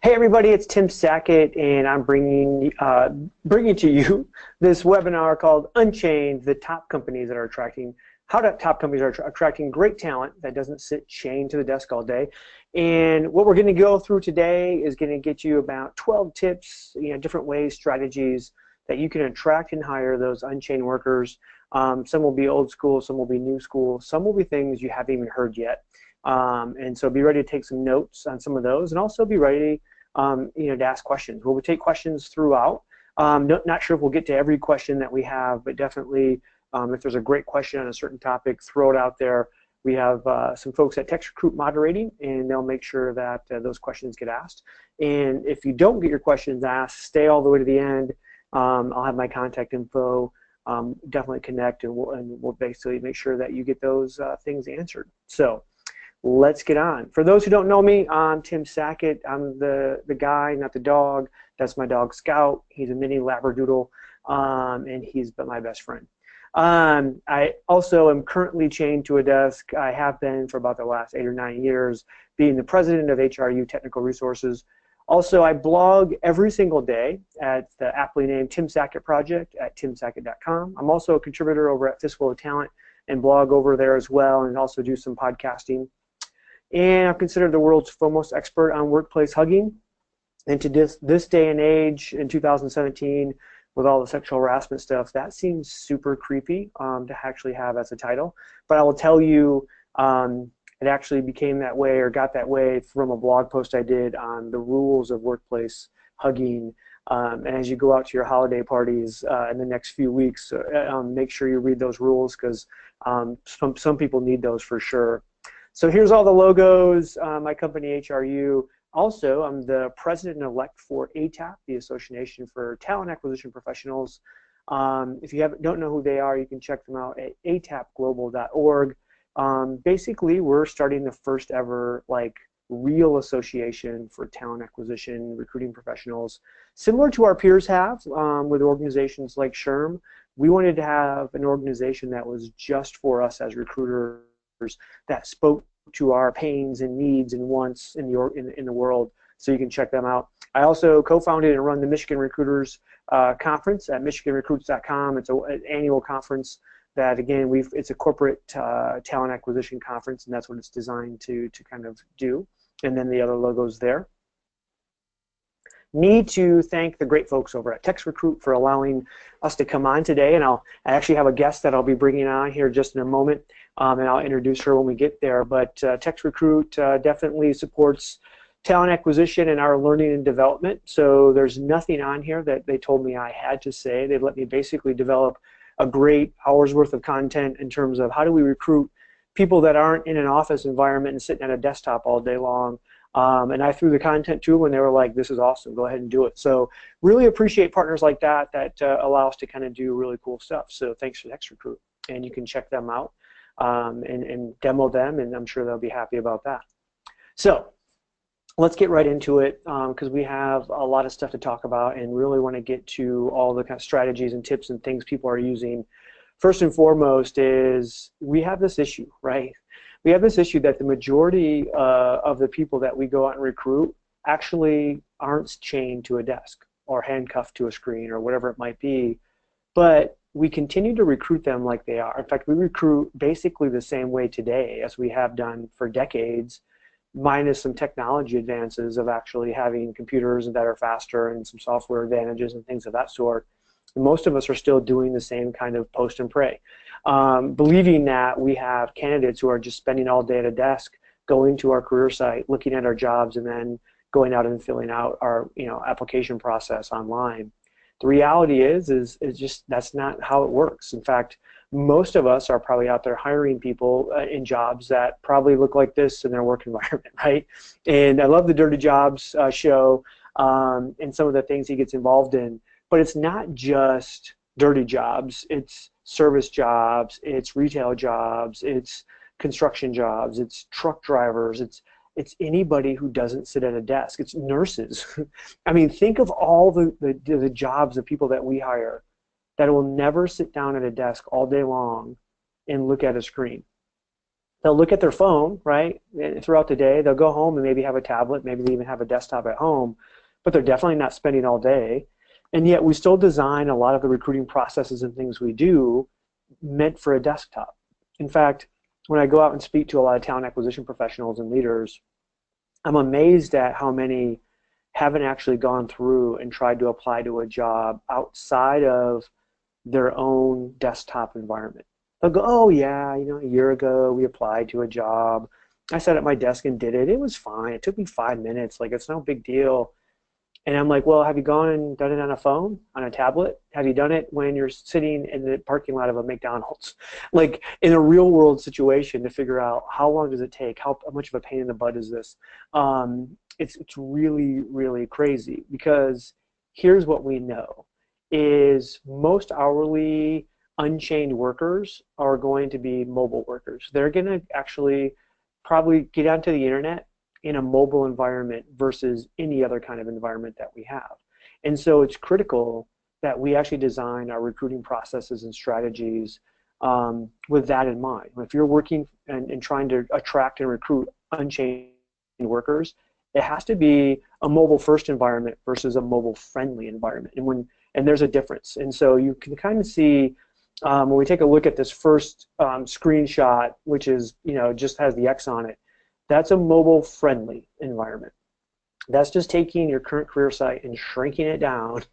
Hey everybody, it's Tim Sackett, and I'm bringing to you this webinar called Unchained: the top companies that are attracting how top companies are attracting great talent that doesn't sit chained to the desk all day. And what we're going to go through today is going to get you about 12 tips, different ways, strategies that you can attract and hire those unchained workers. Some will be old school, some will be new school, some will be things you haven't even heard yet. And so be ready to take some notes on some of those, and also be ready to ask questions. We'll take questions throughout. Not sure if we'll get to every question that we have, but definitely if there's a great question on a certain topic, throw it out there. We have some folks at TextRecruit moderating, and they'll make sure that those questions get asked. And if you don't get your questions asked, stay all the way to the end. I'll have my contact info. Definitely connect, and we'll basically make sure that you get those things answered. So let's get on. For those who don't know me, I'm Tim Sackett. I'm the guy, not the dog. That's my dog Scout. He's a mini Labradoodle, and he's been my best friend. I also am currently chained to a desk. I have been for about the last 8 or 9 years, being the president of HRU Technical Resources. Also, I blog every single day at the aptly named Tim Sackett Project at timsackett.com. I'm also a contributor over at Fistful of Talent and blog over there as well, and also do some podcasting. And I'm considered the world's foremost expert on workplace hugging. And to this day and age, in 2017, with all the sexual harassment stuff, that seems super creepy to actually have as a title. But I will tell you, it actually became that way, or got that way, from a blog post I did on the rules of workplace hugging. And as you go out to your holiday parties in the next few weeks, make sure you read those rules, because some people need those for sure. So here's all the logos, my company HRU. Also, I'm the president-elect for ATAP, the Association for Talent Acquisition Professionals. If you don't know who they are, you can check them out at atapglobal.org. Basically, we're starting the first ever real association for talent acquisition, recruiting professionals, similar to our peers have with organizations like SHRM. We wanted to have an organization that was just for us as recruiters, that spoke to our pains and needs and wants in the world. So you can check them out. I also co-founded and run the Michigan Recruiters Conference at michiganrecruits.com. It's an annual conference that, again, it's a corporate talent acquisition conference, and that's what it's designed to kind of do. And then the other logos there. Need to thank the great folks over at TextRecruit for allowing us to come on today, and I actually have a guest that I'll be bringing on here just in a moment, and I'll introduce her when we get there. But TextRecruit definitely supports talent acquisition and our learning and development, so there's nothing on here that they told me I had to say. They let me basically develop a great hour's worth of content in terms of how do we recruit people that aren't in an office environment and sitting at a desktop all day long. And I threw the content to them, and they were like, this is awesome, go ahead and do it. So really appreciate partners like that allow us to kind of do really cool stuff. So thanks to TextRecruit, and you can check them out and demo them, and I'm sure they'll be happy about that. So let's get right into it, because we have a lot of stuff to talk about and really want to get to all the kind of strategies and tips and things people are using. First and foremost is we have this issue, right? We have this issue that the majority of the people that we go out and recruit actually aren't chained to a desk or handcuffed to a screen or whatever it might be, but we continue to recruit them like they are. In fact, we recruit basically the same way today as we have done for decades, minus some technology advances of actually having computers that are faster and some software advantages and things of that sort. And most of us are still doing the same kind of post and pray, believing that we have candidates who are just spending all day at a desk, going to our career site, looking at our jobs, and then going out and filling out our application process online. The reality is just that's not how it works. In fact, most of us are probably out there hiring people in jobs that probably look like this in their work environment, right? And I love the Dirty Jobs show and some of the things he gets involved in. But it's not just dirty jobs, it's service jobs, it's retail jobs, it's construction jobs, it's truck drivers, it's anybody who doesn't sit at a desk, it's nurses. I mean, think of all the jobs of people that we hire that will never sit down at a desk all day long and look at a screen. they'll look at their phone, right, throughout the day. They'll go home and maybe have a tablet, maybe they even have a desktop at home, but they're definitely not spending all day. And yet we still design a lot of the recruiting processes and things we do meant for a desktop. In fact, when I go out and speak to a lot of talent acquisition professionals and leaders, I'm amazed at how many haven't actually gone through and tried to apply to a job outside of their own desktop environment. They'll go, oh yeah, you know, a year ago we applied to a job. I sat at my desk and did it. It was fine. It took me 5 minutes. Like, it's no big deal. And I'm like, well, have you gone and done it on a phone, on a tablet? Have you done it when you're sitting in the parking lot of a McDonald's? Like, in a real world situation, to figure out how long does it take? How much of a pain in the butt is this? It's really, really crazy, because here's what we know is most hourly unchained workers are going to be mobile workers. They're going to actually probably get onto the internet in a mobile environment versus any other kind of environment that we have. And so it's critical that we actually design our recruiting processes and strategies with that in mind. If you're working and trying to attract and recruit unchained workers, it has to be a mobile first environment versus a mobile friendly environment. And there's a difference. And so you can kind of see when we take a look at this first screenshot, which is, you know, just has the X on it, that's a mobile-friendly environment. That's just taking your current career site and shrinking it down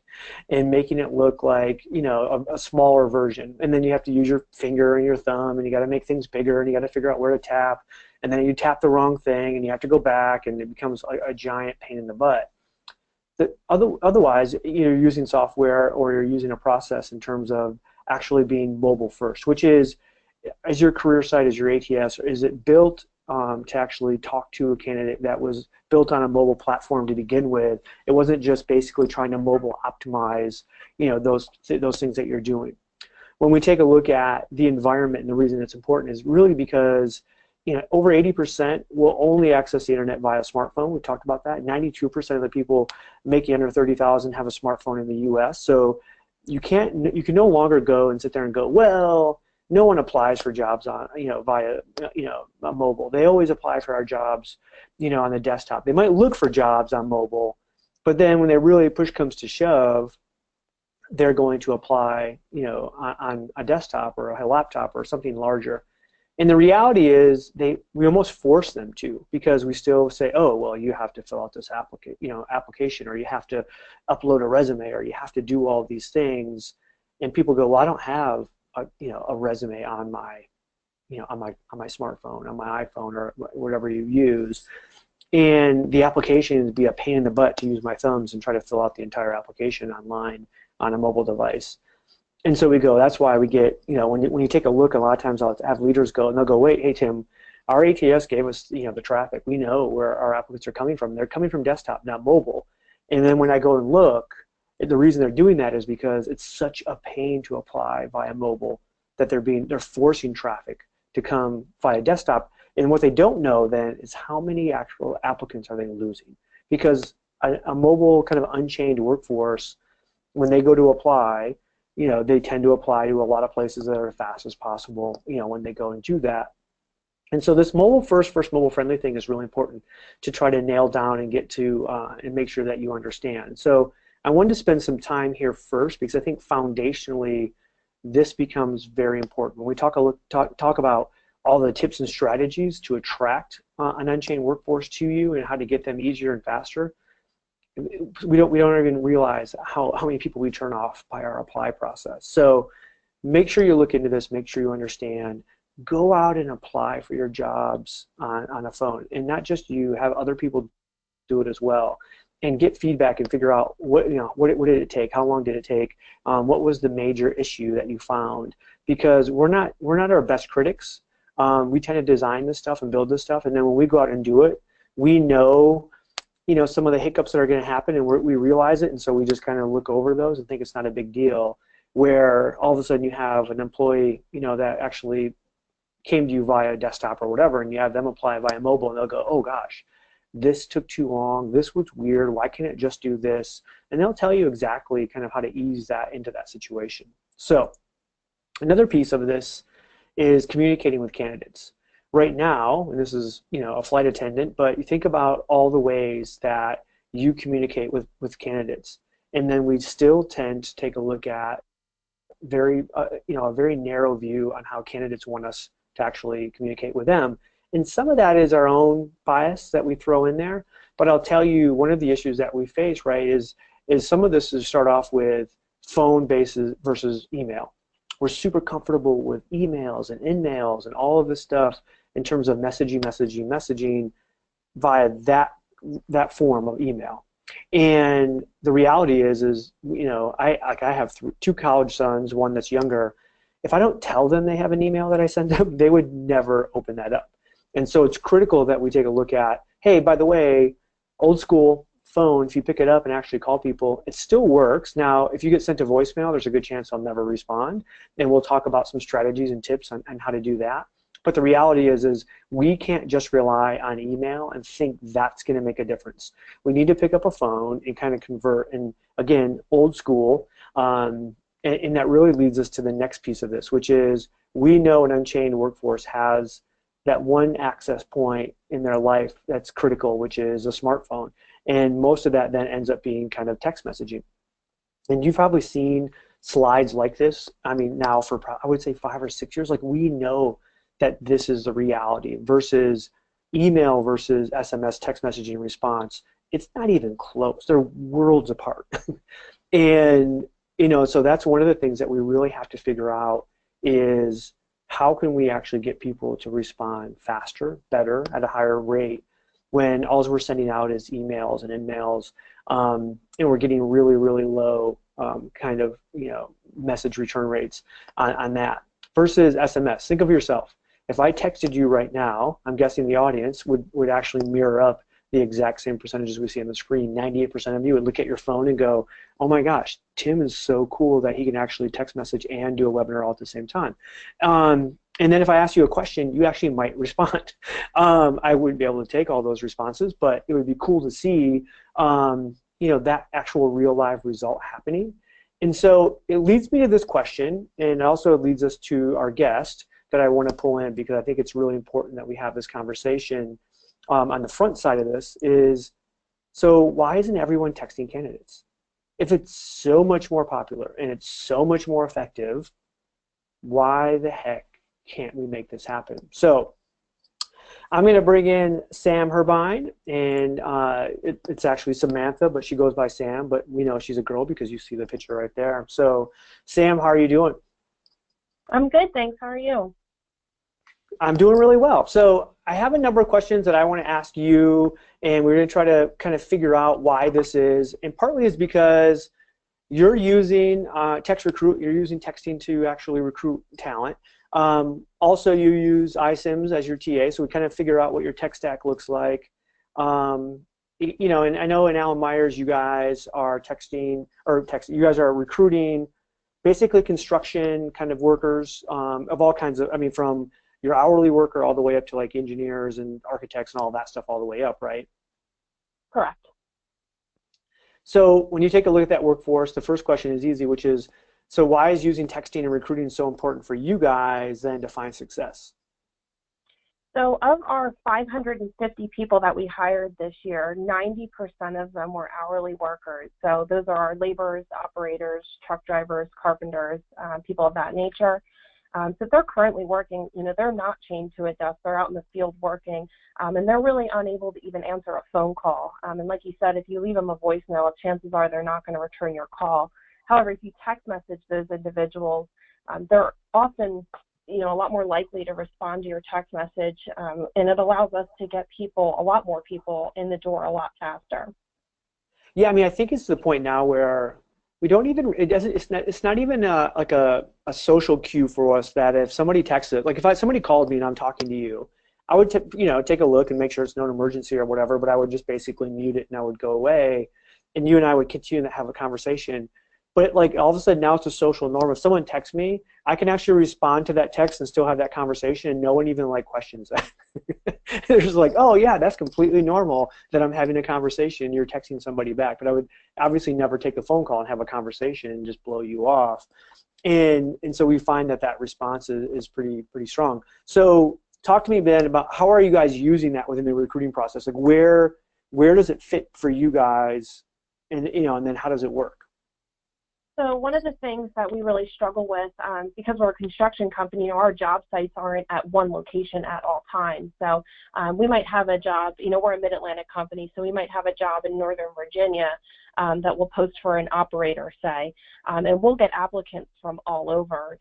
and making it look like, you know, a smaller version. And then you have to use your finger and your thumb, and you got to make things bigger, and you got to figure out where to tap. And then you tap the wrong thing, and you have to go back, and it becomes a giant pain in the butt. Otherwise, you're using software or you're using a process in terms of actually being mobile first, which is your career site, is your ATS, or is it built to actually talk to a candidate that was built on a mobile platform to begin with? It wasn't just basically trying to mobile optimize, you know, those things that you're doing. When we take a look at the environment, and the reason it's important is really because, you know, over 80% will only access the internet via smartphone. We talked about that. 92% of the people making under 30,000 have a smartphone in the U.S. So you can no longer go and sit there and go, well, no one applies for jobs on, you know, via, you know, a mobile. They always apply for our jobs, you know, on the desktop. They might look for jobs on mobile, but then when they really push comes to shove, they're going to apply, you know, on a desktop or a laptop or something larger. And the reality is we almost force them to, because we still say, oh, well, you have to fill out this application, or you have to upload a resume, or you have to do all these things. And people go, well, I don't have a resume on my smartphone, on my iPhone, or whatever you use, and the application would be a pain in the butt to use my thumbs and try to fill out the entire application online on a mobile device. And so we go, that's why we get, you know, when you take a look, a lot of times I'll have leaders go, and they'll go, wait, hey Tim, our ATS gave us, you know, the traffic. We know where our applicants are coming from. They're coming from desktop, not mobile. And then when I go and look, the reason they're doing that is because it's such a pain to apply via mobile that they're forcing traffic to come via desktop. And what they don't know then is how many actual applicants are they losing, because a mobile kind of unchained workforce, when they go to apply, you know, they tend to apply to a lot of places that are as fast as possible, you know, when they go and do that. And so this mobile first mobile friendly thing is really important to try to nail down and get to and make sure that you understand. So I wanted to spend some time here first, because I think foundationally this becomes very important. When we talk about all the tips and strategies to attract an unchained workforce to you and how to get them easier and faster, we don't even realize how many people we turn off by our apply process. So make sure you look into this, make sure you understand. Go out and apply for your jobs on a phone, and not just you, have other people do it as well, and get feedback and figure out what did it take, how long did it take, what was the major issue that you found, because we're not our best critics. We tend to design this stuff and build this stuff, and then when we go out and do it, we know, you know, some of the hiccups that are going to happen, and we realize it, and so we just kind of look over those and think it's not a big deal. Where all of a sudden you have an employee, you know, that actually came to you via desktop or whatever, and you have them apply via mobile, and they'll go, oh gosh, this took too long, this was weird, why can't it just do this? And they'll tell you exactly kind of how to ease that into that situation. So another piece of this is communicating with candidates. right now, and this is, a flight attendant, but you think about all the ways that you communicate with candidates. And then we still tend to take a look at a very narrow view on how candidates want us to actually communicate with them. And some of that is our own bias that we throw in there. But I'll tell you, one of the issues that we face, right, is some of this is start off with phone bases versus email. We're super comfortable with emails and in-mails and all of this stuff in terms of messaging via that form of email. And the reality is I have two college sons, one that's younger. If I don't tell them they have an email that I send them, they would never open that up. And so it's critical that we take a look at, hey, by the way, old school phone, if you pick it up and actually call people, it still works. Now, if you get sent a voicemail, there's a good chance I'll never respond. And we'll talk about some strategies and tips on how to do that. But the reality is we can't just rely on email and think that's going to make a difference. We need to pick up a phone and kind of convert. And again, old school. And that really leads us to the next piece of this, which is we know an Unchained workforce has that one access point in their life that's critical, which is a smartphone. And most of that then ends up being kind of text messaging. And you've probably seen slides like this. I mean, now for, I would say 5 or 6 years, like we know that this is the reality versus email versus SMS text messaging response. It's not even close. They're worlds apart. And, so that's one of the things that we really have to figure out is how can we actually get people to respond faster, better, at a higher rate when all we're sending out is emails and in-mails, and we're getting really, really low message return rates on that versus SMS. Think of yourself. If I texted you right now, I'm guessing the audience would actually mirror up the exact same percentages we see on the screen. 98% of you would look at your phone and go, oh my gosh, Tim is so cool that he can actually text message and do a webinar all at the same time. And then if I ask you a question, you actually might respond. I wouldn't be able to take all those responses, but it would be cool to see that actual real live result happening. And so it leads me to this question, and also it leads us to our guest that I want to pull in because I think it's really important that we have this conversation. On the front side of this is, so why isn't everyone texting candidates? If it's so much more popular and it's so much more effective, why the heck can't we make this happen? So I'm going to bring in Sam Herbine, and it's actually Samantha, but she goes by Sam, but we know she's a girl because you see the picture right there. So Sam, how are you doing? I'm good, thanks. How are you? I'm doing really well. So I have a number of questions that I want to ask you, and we're going to try to kind of figure out why this is. And partly is because you're using TextRecruit, you're using texting to actually recruit talent. Also, you use iSIMS as your TA, so we kind of figure out what your tech stack looks like. And I know in Alan Myers, you guys are you guys are recruiting basically construction kind of workers of all kinds of, from your hourly worker all the way up to like engineers and architects and all that stuff all the way up, right? Correct. So when you take a look at that workforce, the first question is easy, which is, so why is using texting and recruiting so important for you guys then to find success? So of our 550 people that we hired this year, 90% of them were hourly workers. So those are our laborers, operators, truck drivers, carpenters, people of that nature. So if they're currently working, they're not chained to a desk. They're out in the field working, and they're really unable to even answer a phone call. And like you said, if you leave them a voicemail, chances are they're not going to return your call. However, if you text message those individuals, they're often, a lot more likely to respond to your text message, and it allows us to get a lot more people in the door a lot faster. Yeah, I think it's to the point now where we don't even, it's not even like a social cue for us that if somebody texts it, like if somebody called me and I'm talking to you, I would take a look and make sure it's not an emergency or whatever, but I would just basically mute it and I would go away, and you and I would continue to have a conversation. But like all of a sudden now it's a social norm. If someone texts me, I can actually respond to that text and still have that conversation, and no one even questions that. They're just like, oh yeah, that's completely normal that I'm having a conversation, you're texting somebody back. But I would obviously never take a phone call and have a conversation and just blow you off. And so we find that response is pretty strong. So talk to me, Ben, about how are you guys using that within the recruiting process? Like where does it fit for you guys, and and then how does it work? So one of the things that we really struggle with, because we're a construction company, our job sites aren't at one location at all times. So we might have a job, we're a mid-Atlantic company, so we might have a job in Northern Virginia that we'll post for an operator, say, and we'll get applicants from all over,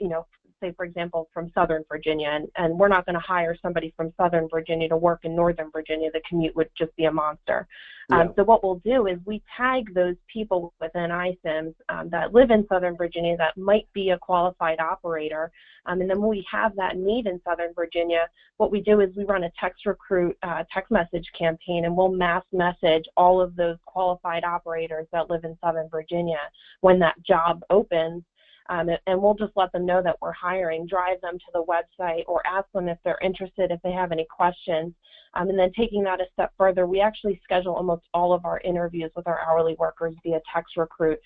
say, for example, from Southern Virginia, and we're not going to hire somebody from Southern Virginia to work in Northern Virginia. The commute would just be a monster. So what we'll do is we tag those people within iCIMS that live in Southern Virginia that might be a qualified operator, and then when we have that need in Southern Virginia, what we do is we run a TextRecruit text message campaign, and we'll mass message all of those qualified operators that live in Southern Virginia when that job opens. And we'll just let them know that we're hiring, drive them to the website, or ask them if they're interested, if they have any questions. And then taking that a step further, we actually schedule almost all of our interviews with our hourly workers via TextRecruit.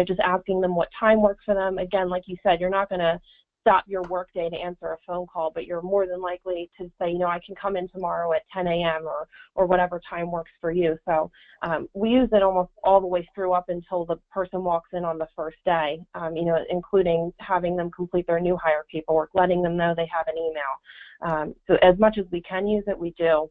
Just asking them what time works for them. Again, like you said, you're not going to stop your workday to answer a phone call, but you're more than likely to say, I can come in tomorrow at 10 a.m. or whatever time works for you. So we use it almost all the way through up until the person walks in on the first day, including having them complete their new hire paperwork, letting them know they have an email. So as much as we can use it, we do.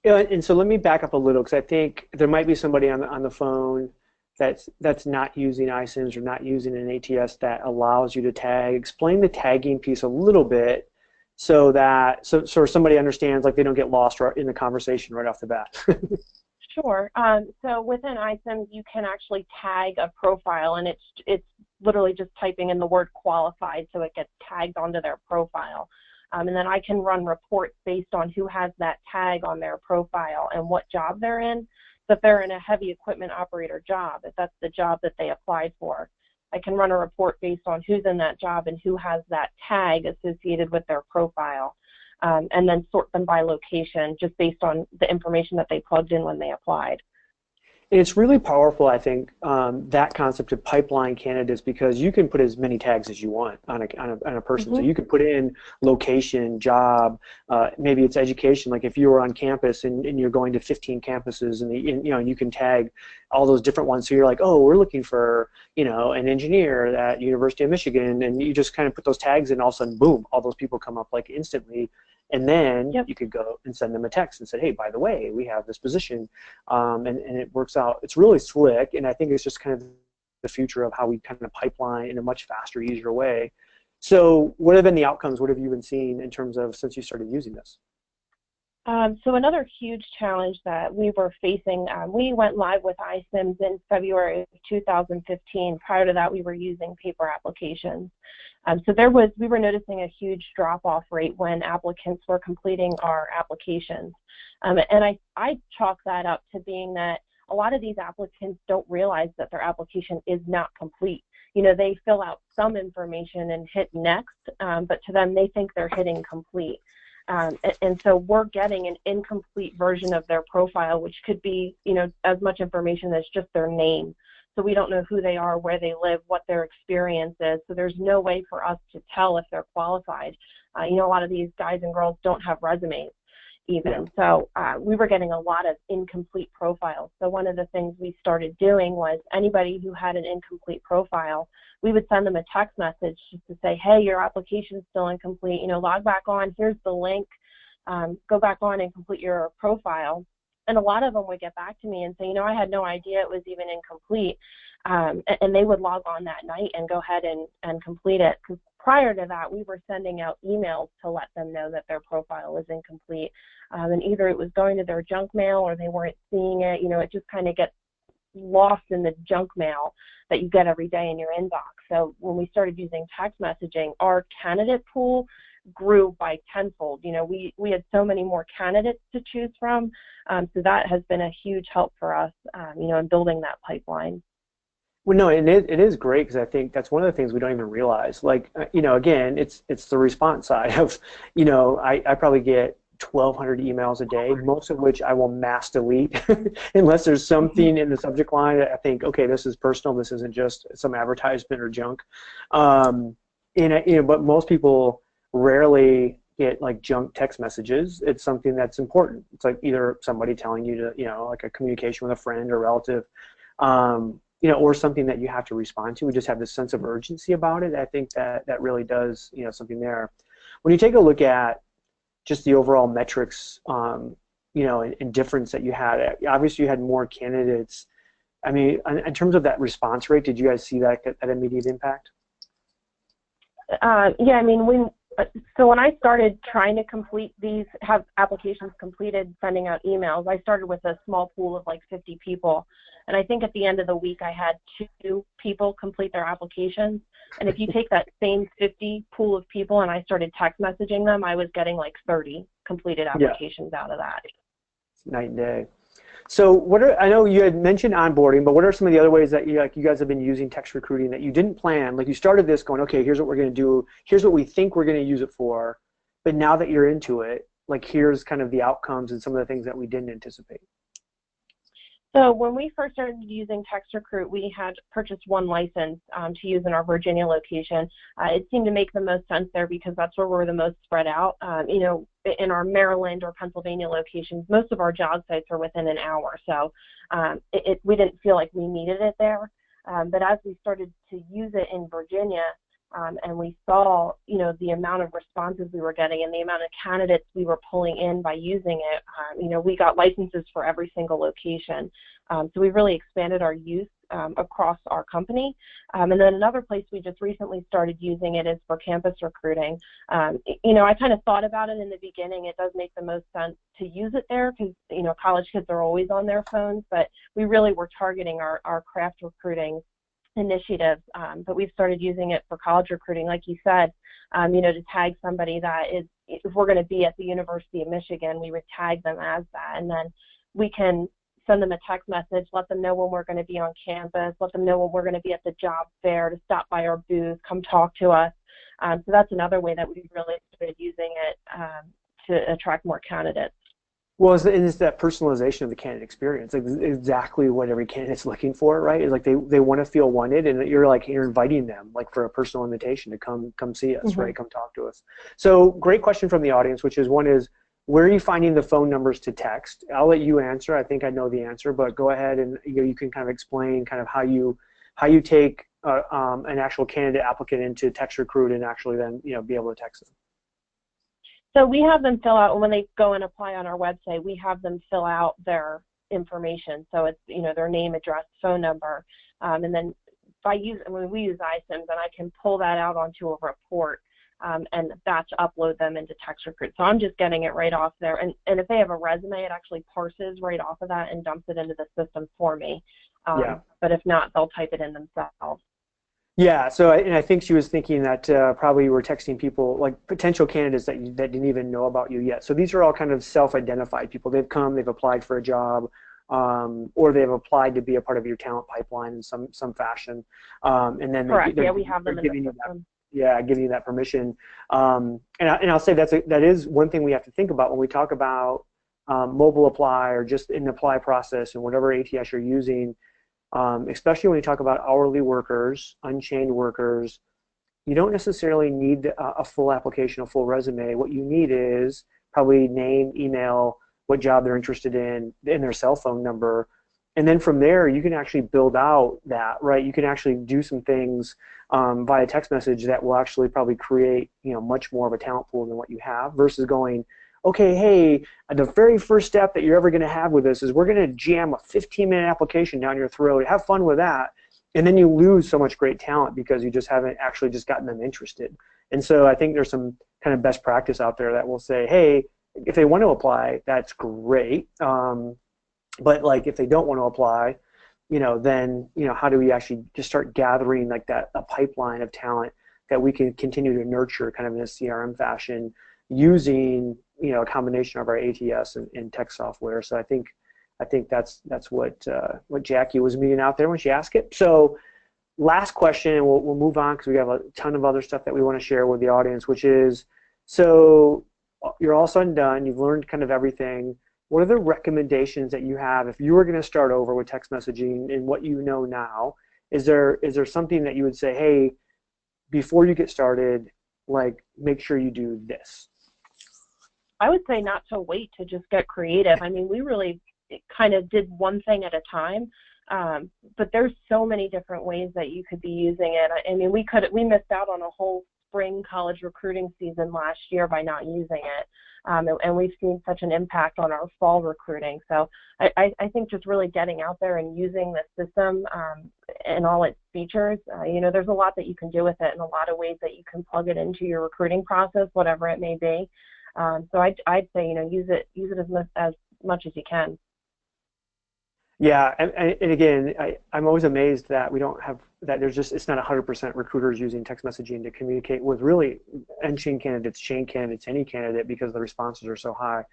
And so let me back up a little, because I think there might be somebody on the phone that's not using iCIMS or not using an ATS that allows you to tag. Explain the tagging piece a little bit so somebody understands, like they don't get lost in the conversation right off the bat. Sure. So within iCIMS, you can actually tag a profile, and it's literally just typing in the word qualified, so it gets tagged onto their profile. And then I can run reports based on who has that tag on their profile and what job they're in. So if they're in a heavy equipment operator job, if that's the job that they applied for, I can run a report based on who's in that job and who has that tag associated with their profile, and then sort them by location just based on the information that they plugged in when they applied. And it's really powerful, I think, that concept of pipeline candidates, because you can put as many tags as you want on a person. Mm-hmm. So you can put in location, job, maybe it's education. Like if you were on campus and you're going to 15 campuses, and you can tag all those different ones. So you're like, oh, we're looking for an engineer at University of Michigan, and you just kind of put those tags in. All of a sudden, boom, all those people come up like instantly. And then you could go and send them a text and say, hey, by the way, we have this position, and it works out. It's really slick, and I think it's just kind of the future of how we kind of pipeline in a much faster, easier way. So what have been the outcomes? What have you been seeing in terms of since you started using this? So another huge challenge that we were facing, we went live with iCIMS in February of 2015. Prior to that, we were using paper applications. So we were noticing a huge drop-off rate when applicants were completing our applications. And I chalk that up to being that a lot of these applicants don't realize that their application is not complete. They fill out some information and hit next, but to them, they think they're hitting complete. And so we're getting an incomplete version of their profile, which could be, as much information as just their name. So we don't know who they are, where they live, what their experience is. So there's no way for us to tell if they're qualified. A lot of these guys and girls don't have resumes even. So we were getting a lot of incomplete profiles. So one of the things we started doing was anybody who had an incomplete profile, we would send them a text message just to say, hey, your application is still incomplete. Log back on. Here's the link. Go back on and complete your profile. And a lot of them would get back to me and say, I had no idea it was even incomplete. And they would log on that night and go ahead and complete it. Because prior to that, we were sending out emails to let them know that their profile was incomplete. And either it was going to their junk mail or they weren't seeing it. It just kind of gets lost in the junk mail that you get every day in your inbox. So when we started using text messaging, our candidate pool grew by tenfold. We had so many more candidates to choose from. So that has been a huge help for us, in building that pipeline. Well, no, and it is great, because I think that's one of the things we don't even realize. Like, again, it's the response side of, I probably get 1,200 emails a day, most of which I will mass delete unless there's something in the subject line that I think, okay, this is personal, this isn't just some advertisement or junk. But most people rarely get like junk text messages. It's something that's important. It's like either somebody telling you to, like a communication with a friend or relative, or something that you have to respond to. We just have this sense of urgency about it. I think that really does, something there. When you take a look at just the overall metrics, and difference that you had, obviously you had more candidates. I mean, in terms of that response rate, did you guys see that immediate impact? Yeah, I mean, so when I started trying to have applications completed, sending out emails, I started with a small pool of like 50 people. And I think at the end of the week, I had 2 people complete their applications. And if you take that same 50 pool of people and I started text messaging them, I was getting like 30 completed applications out of that. It's night and day. So I know you had mentioned onboarding, but what are some of the other ways that you guys have been using text recruiting that you didn't plan? Like you started this going, okay, here's what we're going to do. Here's what we think we're going to use it for. But now that you're into it, like here's kind of the outcomes and some of the things that we didn't anticipate. So when we first started using TextRecruit, we had purchased 1 license to use in our Virginia location. It seemed to make the most sense there because that's where we're the most spread out. In our Maryland or Pennsylvania locations, most of our job sites are within an hour. So we didn't feel like we needed it there. But as we started to use it in Virginia, and we saw, the amount of responses we were getting and the amount of candidates we were pulling in by using it, we got licenses for every single location. So we really expanded our use across our company. And then another place we just recently started using it is for campus recruiting. I kind of thought about it in the beginning. It does make the most sense to use it there because, college kids are always on their phones, but we really were targeting our craft recruiting initiatives, but we've started using it for college recruiting, like you said, to tag somebody that is, if we're going to be at the University of Michigan, we would tag them as that, and then we can send them a text message, let them know when we're going to be on campus, let them know when we're going to be at the job fair, to stop by our booth, come talk to us. So that's another way that we've really started using it to attract more candidates. Well, it's that personalization of the candidate experience, like exactly what every candidate's looking for, right? It's like they want to feel wanted, and you're inviting them like for a personal invitation to come see us, right? Come talk to us. So great question from the audience, which is where are you finding the phone numbers to text? I'll let you answer. I think I know the answer, but go ahead and you can kind of explain kind of how you take an actual candidate applicant into TextRecruit and actually then be able to text them. So we have them fill out, when they go and apply on our website, we have them fill out their information. So it's, their name, address, phone number. And then when we use iSIMS, and I can pull that out onto a report and batch upload them into TextRecruit. So I'm just getting it right off there. And if they have a resume, it actually parses right off of that and dumps it into the system for me. But if not, they'll type it in themselves. Yeah, so I think she was thinking that probably you were texting people, like potential candidates that didn't even know about you yet. So these are all kind of self-identified people. They've applied for a job, or they've applied to be a part of your talent pipeline in some fashion. And then correct. We have them in the system. Giving you that permission. And I'll say that is one thing we have to think about when we talk about mobile apply or just an apply process and whatever ATS you're using. Especially when you talk about hourly workers, unchained workers, you don't necessarily need a full application, a full resume. What you need is probably name, email, what job they're interested in, and their cell phone number. And then from there, you can actually build out that, right? You can actually do some things via text message that will actually probably create, much more of a talent pool than what you have versus going, okay, hey, the very first step that you're ever going to have with this is we're going to jam a 15-minute application down your throat. Have fun with that. And then you lose so much great talent because you just haven't actually just gotten them interested. And so I think there's some kind of best practice out there that will say, hey, if they want to apply, that's great. But like if they don't want to apply, then, how do we actually just start gathering like a pipeline of talent that we can continue to nurture kind of in a CRM fashion using a combination of our ATS and tech software. So I think that's what Jackie was meaning out there when she asked it. So last question, and we'll move on because we have a ton of other stuff that we want to share with the audience, which is, so you're all said and done, you've learned kind of everything. What are the recommendations that you have if you were going to start over with text messaging and what you know now? Is there something that you would say, hey, before you get started, like make sure you do this? I would say not to wait to just get creative. I mean, we really kind of did one thing at a time, but there's so many different ways that you could be using it. I mean, we missed out on a whole spring college recruiting season last year by not using it, and we've seen such an impact on our fall recruiting. So I think just really getting out there and using the system and all its features, there's a lot that you can do with it and a lot of ways that you can plug it into your recruiting process, whatever it may be. So I'd say, use it as much as you can. Yeah, and again, I'm always amazed that we don't have that. It's not 100% recruiters using text messaging to communicate with really Unchained candidates, chain candidates, any candidate, because the responses are so high.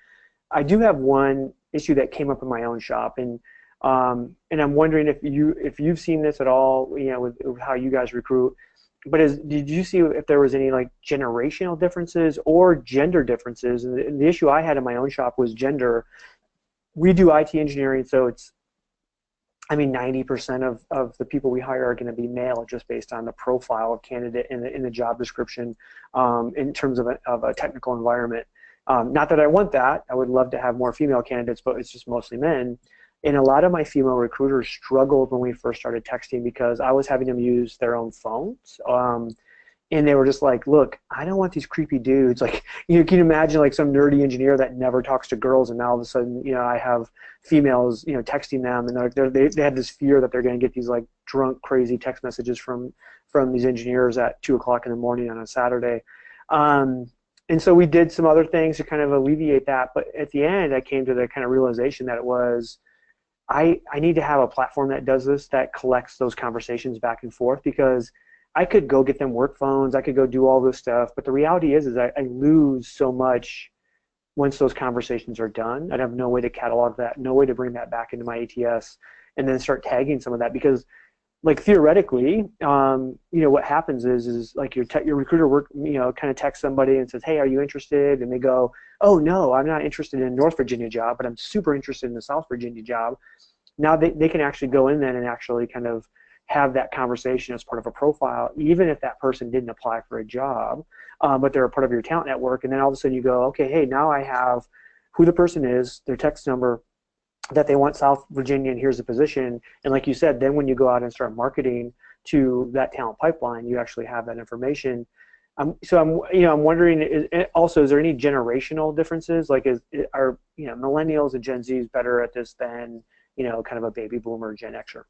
I do have one issue that came up in my own shop, and I'm wondering if you've seen this at all, with how you guys recruit. But did you see if there was any like generational differences or gender differences? And the issue I had in my own shop was gender. We do IT engineering, so 90% of the people we hire are going to be male just based on the profile of candidate in the job description, in terms of a technical environment. Not that I want that. I would love to have more female candidates, but it's just mostly men. And a lot of my female recruiters struggled when we first started texting because I was having them use their own phones. And they were just like, look, I don't want these creepy dudes. Like, you can imagine like some nerdy engineer that never talks to girls, and now all of a sudden, I have females, texting them, and they have this fear that they're going to get these like drunk, crazy text messages from these engineers at 2 o'clock in the morning on a Saturday. And so we did some other things to kind of alleviate that. But at the end, I came to the kind of realization that it was, I need to have a platform that does this, that collects those conversations back and forth, because I could go get them work phones, I could go do all this stuff, but the reality is I lose so much once those conversations are done. I'd have no way to catalog that, no way to bring that back into my ATS, and then start tagging some of that, because like theoretically, what happens is like your recruiter kind of texts somebody and says, hey, are you interested? And they go, oh no, I'm not interested in a North Virginia job, but I'm super interested in the South Virginia job. Now they can actually go in then and actually kind of have that conversation as part of a profile, even if that person didn't apply for a job, but they're a part of your talent network. And then all of a sudden you go, okay, hey, now I have who the person is, their text number, that they want South Virginia, and here's the position. And like you said, then when you go out and start marketing to that talent pipeline, you actually have that information. So I'm wondering, is there any generational differences? Like, are millennials and Gen Zs better at this than kind of a baby boomer, Gen Xer?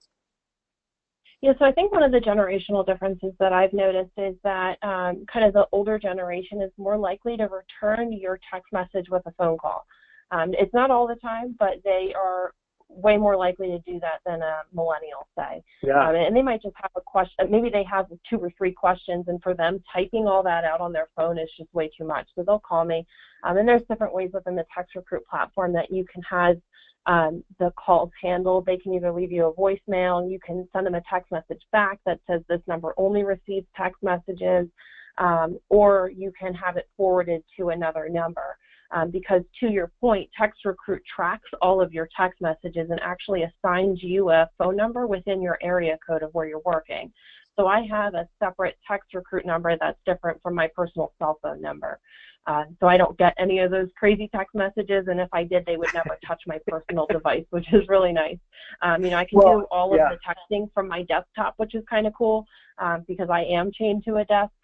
Yeah, so I think one of the generational differences that I've noticed is that kind of the older generation is more likely to return your text message with a phone call. It's not all the time, but they are way more likely to do that than a millennial, say. Yeah. And they might just have a question. Maybe they have 2 or 3 questions, and for them, typing all that out on their phone is just way too much. So they'll call me. And there's different ways within the TextRecruit platform that you can have the calls handled. They can either leave you a voicemail, and you can send them a text message back that says this number only receives text messages, or you can have it forwarded to another number. Because to your point, TextRecruit tracks all of your text messages and actually assigns you a phone number within your area code of where you're working. So I have a separate TextRecruit number that's different from my personal cell phone number. So I don't get any of those crazy text messages, and if I did, they would never touch my personal device, which is really nice. I can do all of the texting from my desktop, which is kind of cool, because I am chained to a desk.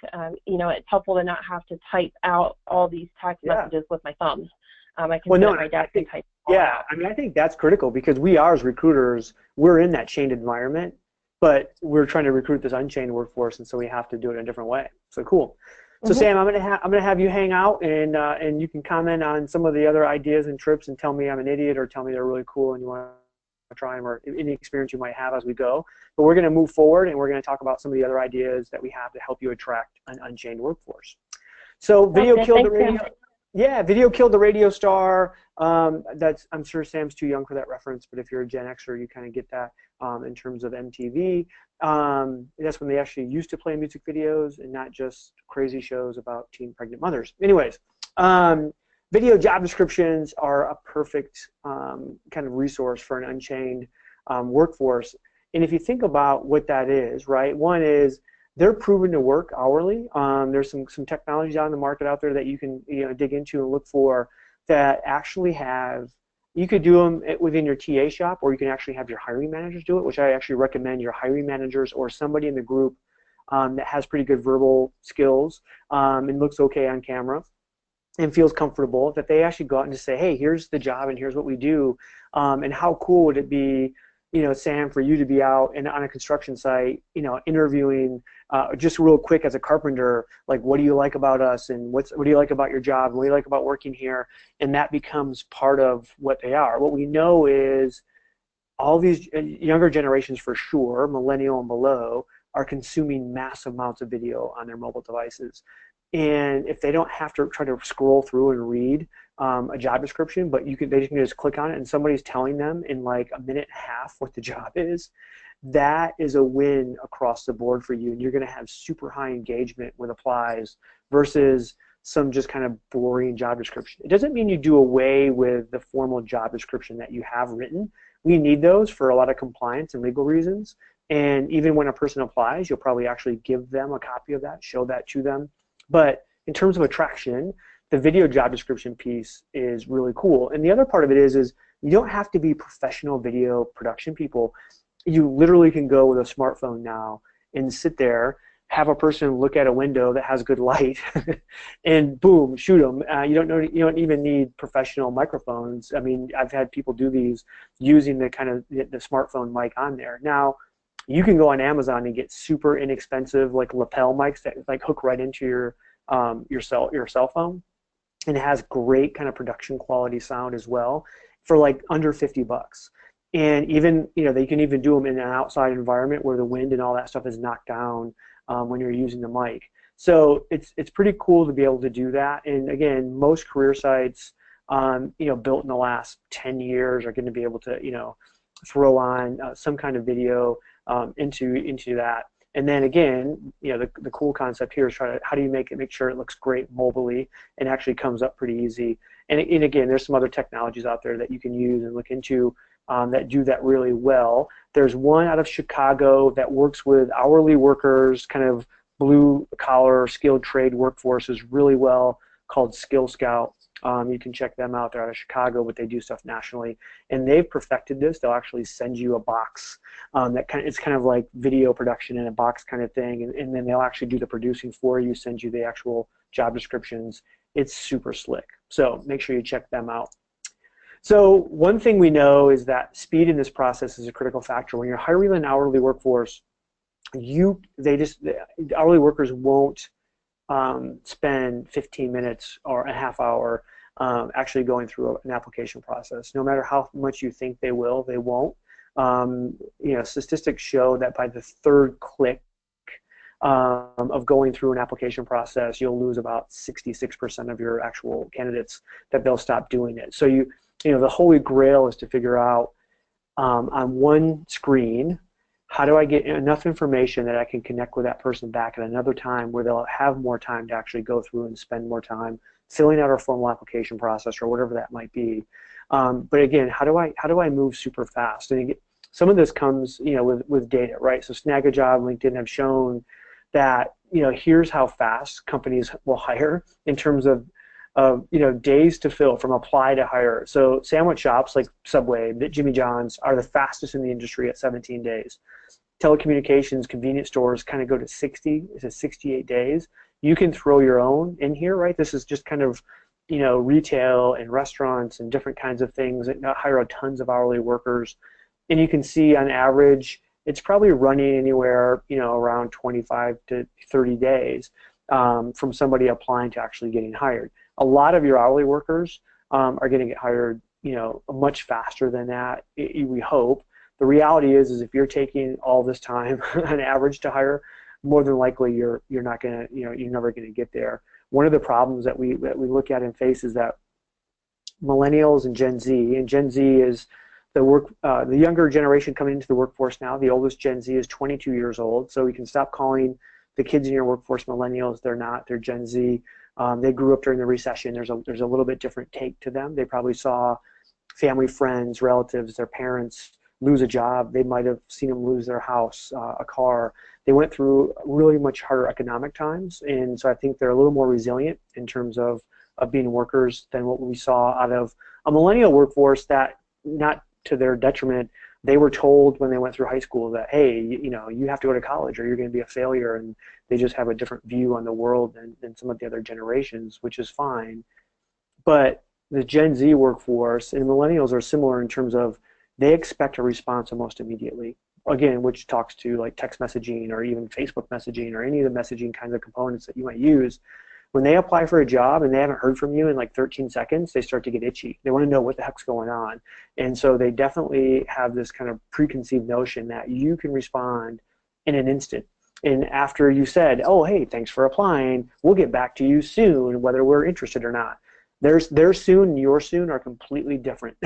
It's helpful to not have to type out all these text messages with my thumbs. I can sit at my desk and type. Yeah, I think that's critical, because we are, as recruiters, we're in that chained environment, but we're trying to recruit this unchained workforce, and so we have to do it in a different way. So cool. So Sam, I'm gonna have you hang out, and you can comment on some of the other ideas and trips, and tell me I'm an idiot, or tell me they're really cool and you want to try them, or any experience you might have as we go. But we're gonna move forward, and we're gonna talk about some of the other ideas that we have to help you attract an unchained workforce. So video killed the radio. Yeah, video killed the radio star. I'm sure Sam's too young for that reference, but if you're a Gen Xer, you kind of get that in terms of MTV. That's when they actually used to play music videos and not just crazy shows about teen pregnant mothers. Anyways, video job descriptions are a perfect kind of resource for an unchained workforce. And if you think about what that is, right? One is they're proven to work hourly. There's some technologies on the market out there that you can dig into and look for that actually have, you could do them within your TA shop, or you can actually have your hiring managers do it, which I actually recommend your hiring managers or somebody in the group that has pretty good verbal skills and looks okay on camera and feels comfortable, that they actually go out and just say, hey, here's the job and here's what we do. And how cool would it be, Sam, for you to be out and on a construction site, interviewing just real quick as a carpenter, like, what do you like about us, and what do you like about your job, and what do you like about working here? And that becomes part of what they are. What we know is all these younger generations, for sure, millennial and below, are consuming massive amounts of video on their mobile devices. And if they don't have to try to scroll through and read a job description, but they can just click on it and somebody's telling them in like a minute and a half what the job is, that is a win across the board for you. And you're going to have super high engagement with applies versus some just kind of boring job description. It doesn't mean you do away with the formal job description that you have written. We need those for a lot of compliance and legal reasons. And even when a person applies, you'll probably actually give them a copy of that, show that to them. But in terms of attraction, the video job description piece is really cool. And the other part of it is you don't have to be professional video production people. You literally can go with a smartphone now and sit there, have a person look at a window that has good light, and boom, shoot them. You don't even need professional microphones. I mean, I've had people do these using the smartphone mic on there. Now, you can go on Amazon and get super inexpensive like lapel mics that like hook right into your cell phone, and it has great kind of production quality sound as well for like under 50 bucks. And even they can even do them in an outside environment where the wind and all that stuff is knocked down when you're using the mic. So it's pretty cool to be able to do that. And again, most career sites built in the last 10 years are going to be able to throw on some kind of video into that. And then again, the cool concept here is how do you make sure it looks great mobilely and actually comes up pretty easy. And again, there's some other technologies out there that you can use and look into that do that really well. There's one out of Chicago that works with hourly workers, kind of blue collar skilled trade workforces really well, called Skill Scout. You can check them out. They're out of Chicago, but they do stuff nationally. And they've perfected this. They'll actually send you a box it's kind of like video production in a box kind of thing. And then they'll actually do the producing for you, send you the actual job descriptions. It's super slick. So make sure you check them out. So one thing we know is that speed in this process is a critical factor. When you're hiring an hourly workforce, the hourly workers won't spend 15 minutes or a half hour actually going through an application process. No matter how much you think they will, they won't. Statistics show that by the third click of going through an application process, you'll lose about 66% of your actual candidates, that they'll stop doing it. So the holy grail is to figure out on one screen, how do I get enough information that I can connect with that person back at another time where they'll have more time to actually go through and spend more time filling out our formal application process or whatever that might be. But again, how do I move super fast? And some of this comes with data, right? So Snagajob, LinkedIn have shown that here's how fast companies will hire in terms of days to fill from apply to hire. So sandwich shops like Subway, Jimmy John's are the fastest in the industry at 17 days. Telecommunications, convenience stores kind of go to 60 to 68 days. You can throw your own in here, right? This is just kind of, retail and restaurants and different kinds of things that hire tons of hourly workers. And you can see on average, it's probably running anywhere, around 25 to 30 days from somebody applying to actually getting hired. A lot of your hourly workers are going to get hired, much faster than that, we hope. The reality is if you're taking all this time on average to hire, more than likely you're not going to, you're never going to get there. One of the problems that we look at and face is that millennials and Gen Z is the younger generation coming into the workforce now. The oldest Gen Z is 22 years old, so we can stop calling the kids in your workforce millennials. They're not. They're Gen Z. They grew up during the recession. There's a little bit different take to them. They probably saw family, friends, relatives, their parents lose a job. They might have seen them lose their house, a car. They went through really much harder economic times, and so I think they're a little more resilient in terms of of being workers than what we saw out of a millennial workforce that, not to their detriment, they were told when they went through high school that, hey, you have to go to college or you're going to be a failure, and they just have a different view on the world than some of the other generations, which is fine. But the Gen Z workforce and millennials are similar in terms of they expect a response almost immediately. Again, which talks to like text messaging or even Facebook messaging or any of the messaging kinds of components that you might use. When they apply for a job and they haven't heard from you in like 13 seconds, they start to get itchy. They want to know what the heck's going on. And so they definitely have this kind of preconceived notion that you can respond in an instant. And after you said, oh, hey, thanks for applying, we'll get back to you soon, whether we're interested or not. Their soon and your soon are completely different.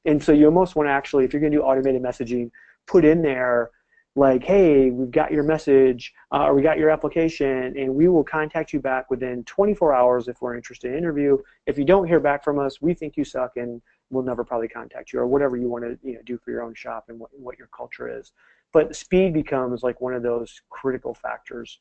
And so you almost want to actually, if you're going to do automated messaging, put in there like, hey, we've got your message, or we got your application, and we will contact you back within 24 hours if we're interested in interview. If you don't hear back from us, we think you suck and we'll never probably contact you, or whatever you want to do for your own shop and what your culture is. But speed becomes like one of those critical factors.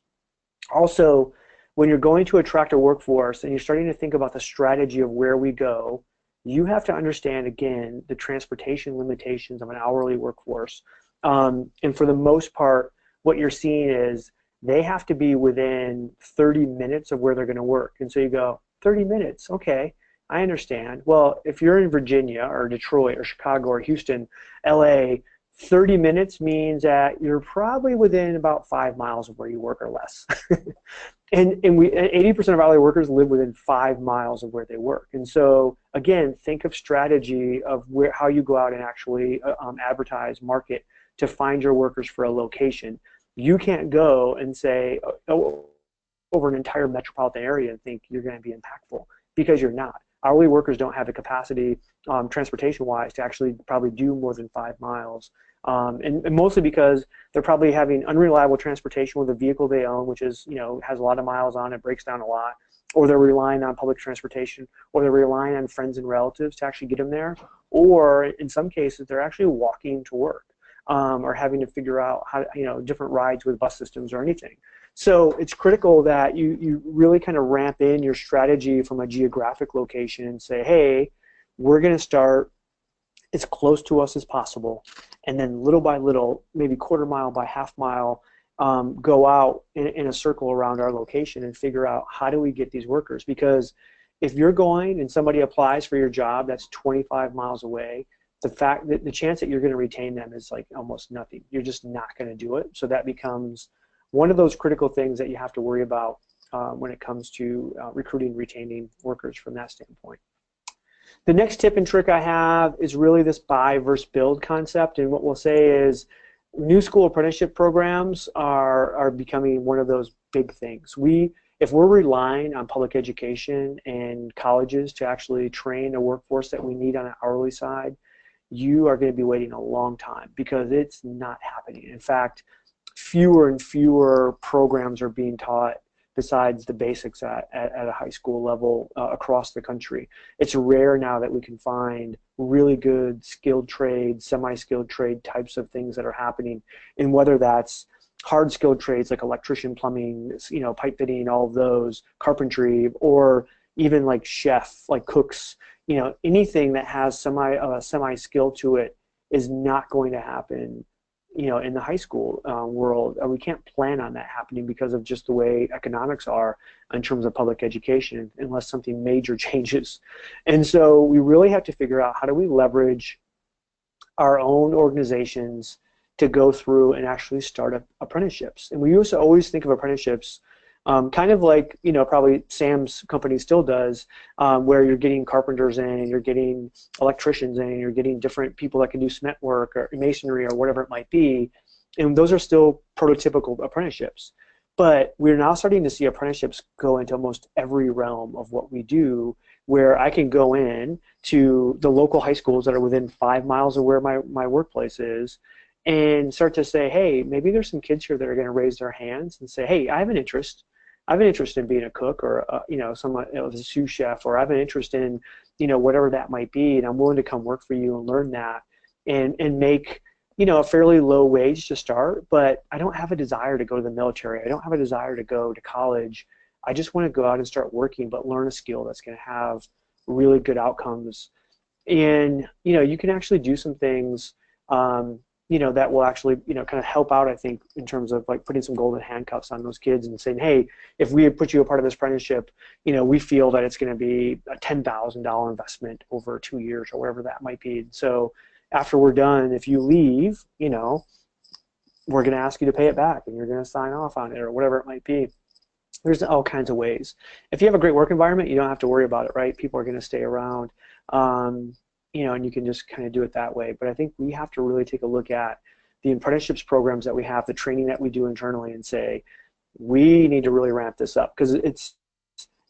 Also, when you're going to attract a workforce and you're starting to think about the strategy of where we go, you have to understand, again, the transportation limitations of an hourly workforce. And for the most part, what you're seeing is they have to be within 30 minutes of where they're going to work. And so you go, 30 minutes, okay, I understand. Well, if you're in Virginia or Detroit or Chicago or Houston, LA, 30 minutes means that you're probably within about 5 miles of where you work or less. And 80% of hourly workers live within 5 miles of where they work. And so, again, think of strategy of how you go out and actually advertise, market to find your workers for a location. You can't go and say over an entire metropolitan area and think you're going to be impactful, because you're not. Hourly workers don't have the capacity, transportation-wise, to actually probably do more than 5 miles. And mostly because they're probably having unreliable transportation with a vehicle they own, which is, has a lot of miles on it, breaks down a lot, or they're relying on public transportation, or they're relying on friends and relatives to actually get them there, or in some cases they're actually walking to work, or having to figure out how, different rides with bus systems or anything. So it's critical that you really kind of ramp in your strategy from a geographic location and say, hey, we're going to start as close to us as possible, and then little by little, maybe quarter mile by half mile, go out in a circle around our location and figure out how do we get these workers. Because if you're going and somebody applies for your job that's 25 miles away, the chance that you're going to retain them is like almost nothing. You're just not going to do it. So that becomes one of those critical things that you have to worry about when it comes to recruiting, retaining workers from that standpoint. The next tip and trick I have is really this buy versus build concept. And what we'll say is new school apprenticeship programs are becoming one of those big things. If we're relying on public education and colleges to actually train a workforce that we need on an hourly side, you are going to be waiting a long time, because it's not happening. In fact, fewer and fewer programs are being taught besides the basics at a high school level across the country. It's rare now that we can find really good skilled trade, semi-skilled trade types of things that are happening, and whether that's hard skilled trades like electrician, plumbing, pipe fitting, all of those, carpentry, or even like chef, like cooks, anything that has semi skill to it is not going to happen in the high school world. We can't plan on that happening because of just the way economics are in terms of public education, unless something major changes. And so we really have to figure out, how do we leverage our own organizations to go through and actually start up apprenticeships. And we used to always think of apprenticeships kind of like, probably Sam's company still does, where you're getting carpenters in, and you're getting electricians in, and you're getting different people that can do cement work or masonry or whatever it might be. And those are still prototypical apprenticeships. But we're now starting to see apprenticeships go into almost every realm of what we do, where I can go in to the local high schools that are within 5 miles of where my workplace is, and start to say, hey, maybe there's some kids here that are going to raise their hands and say, hey, I have an interest. I have an interest in being a cook, or someone, a sous chef, or I have an interest in whatever that might be, and I'm willing to come work for you and learn that, and make a fairly low wage to start. But I don't have a desire to go to the military. I don't have a desire to go to college. I just want to go out and start working, but learn a skill that's going to have really good outcomes. And, you can actually do some things, that will actually, kind of help out, I think, in terms of like putting some golden handcuffs on those kids and saying, hey, if we put you a part of this apprenticeship, we feel that it's going to be a $10,000 investment over 2 years or whatever that might be. So after we're done, if you leave, we're going to ask you to pay it back and you're going to sign off on it or whatever it might be. There's all kinds of ways. If you have a great work environment, you don't have to worry about it, right? People are going to stay around, and you can just kind of do it that way. But I think we have to really take a look at the apprenticeships programs that we have, the training that we do internally, and say, we need to really ramp this up, because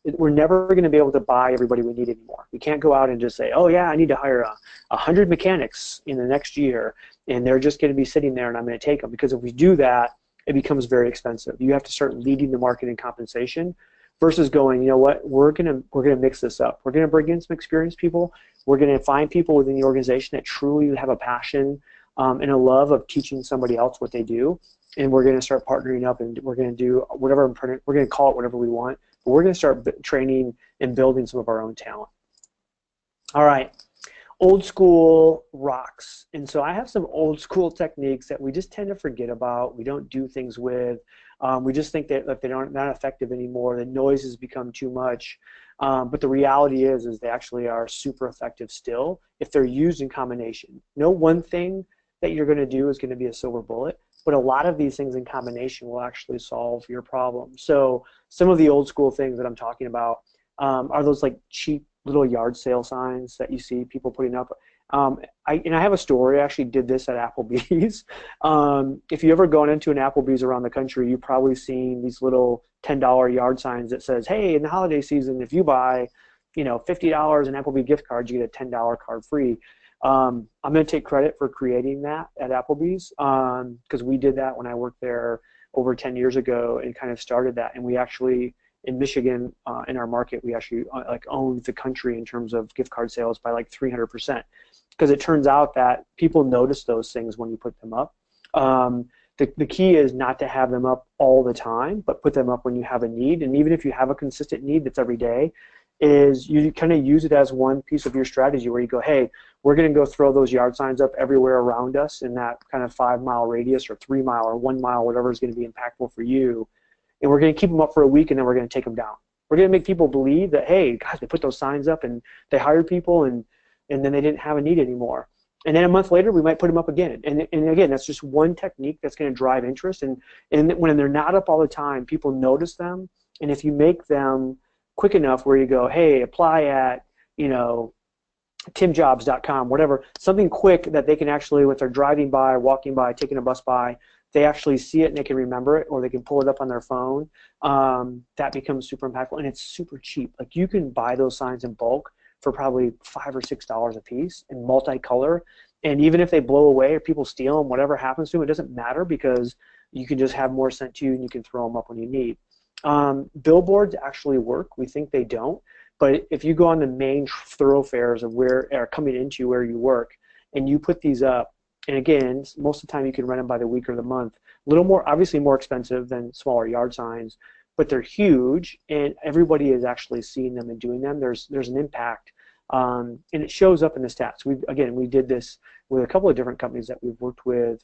we're never going to be able to buy everybody we need anymore. We can't go out and just say, oh yeah, I need to hire 100 mechanics in the next year, and they're just going to be sitting there and I'm going to take them, because if we do that, it becomes very expensive. You have to start leading the market in compensation versus going, you know what, we're gonna mix this up. We're gonna bring in some experienced people. We're gonna find people within the organization that truly have a passion and a love of teaching somebody else what they do, and we're gonna start partnering up, and we're gonna do whatever, we're gonna call it whatever we want, but we're gonna start training and building some of our own talent. All right. Old school rocks. And so I have some old school techniques that we just tend to forget about. We don't do things with. We just think that they're not effective anymore. The noise has become too much. But the reality is they actually are super effective still if they're used in combination. No one thing that you're going to do is going to be a silver bullet, but a lot of these things in combination will actually solve your problem. So some of the old school things that I'm talking about are those like cheap little yard sale signs that you see people putting up. I have a story. I actually did this at Applebee's. If you ever gone into an Applebee's around the country, you've probably seen these little $10 yard signs that says, hey, in the holiday season, if you buy, $50 in Applebee gift cards, you get a $10 card free. I'm going to take credit for creating that at Applebee's, because we did that when I worked there over 10 years ago and kind of started that. And we actually, in Michigan, in our market, we actually owned the country in terms of gift card sales by like 300%, because it turns out that people notice those things when you put them up. The key is not to have them up all the time, but put them up when you have a need. And even if you have a consistent need that's every day, is you kind of use it as one piece of your strategy where you go, hey, we're going to go throw those yard signs up everywhere around us in that kind of 5-mile radius or 3-mile or 1 mile, whatever is going to be impactful for you. And we're going to keep them up for a week, and then we're going to take them down. We're going to make people believe that, hey, guys, they put those signs up and they hired people, and then they didn't have a need anymore. And then a month later, we might put them up again. And again, that's just one technique that's going to drive interest. And when they're not up all the time, people notice them. And if you make them quick enough where you go, hey, apply at, timjobs.com, whatever, something quick that they can actually, if they're driving by, walking by, taking a bus by, they actually see it and they can remember it, or they can pull it up on their phone. That becomes super impactful, and it's super cheap. Like, you can buy those signs in bulk for probably $5 or $6 a piece in multicolor, and even if they blow away or people steal them, whatever happens to them, it doesn't matter, because you can just have more sent to you and you can throw them up when you need. Billboards actually work. We think they don't, but if you go on the main thoroughfares of where are coming into where you work, and you put these up, and again, most of the time you can rent them by the week or the month. A little more, obviously more expensive than smaller yard signs, but they're huge, and everybody is actually seeing them and doing them. There's an impact, and it shows up in the stats. We did this with a couple of different companies that we've worked with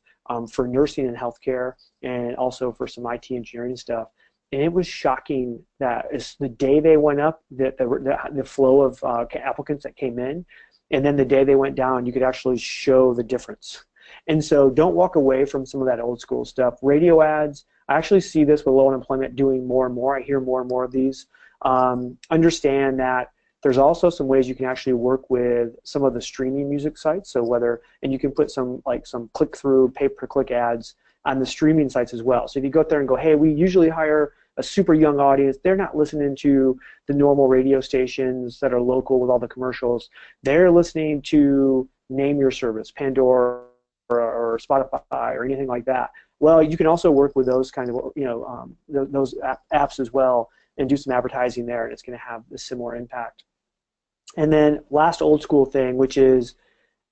for nursing and healthcare, and also for some IT engineering stuff. And it was shocking that the day they went up, the flow of applicants that came in, and then the day they went down, you could actually show the difference. And so don't walk away from some of that old school stuff. Radio ads, I actually see this with low unemployment doing more and more. I hear more and more of these. Understand that there's also some ways you can actually work with some of the streaming music sites. So and you can put some click-through, pay-per-click ads on the streaming sites as well. So if you go out there and go, hey, we usually hire a super young audience. They're not listening to the normal radio stations that are local with all the commercials. They're listening to Name Your Service, Pandora or Spotify or anything like that. Well, you can also work with those kind of, those apps as well, and do some advertising there, and it's going to have a similar impact. And then last old school thing, which is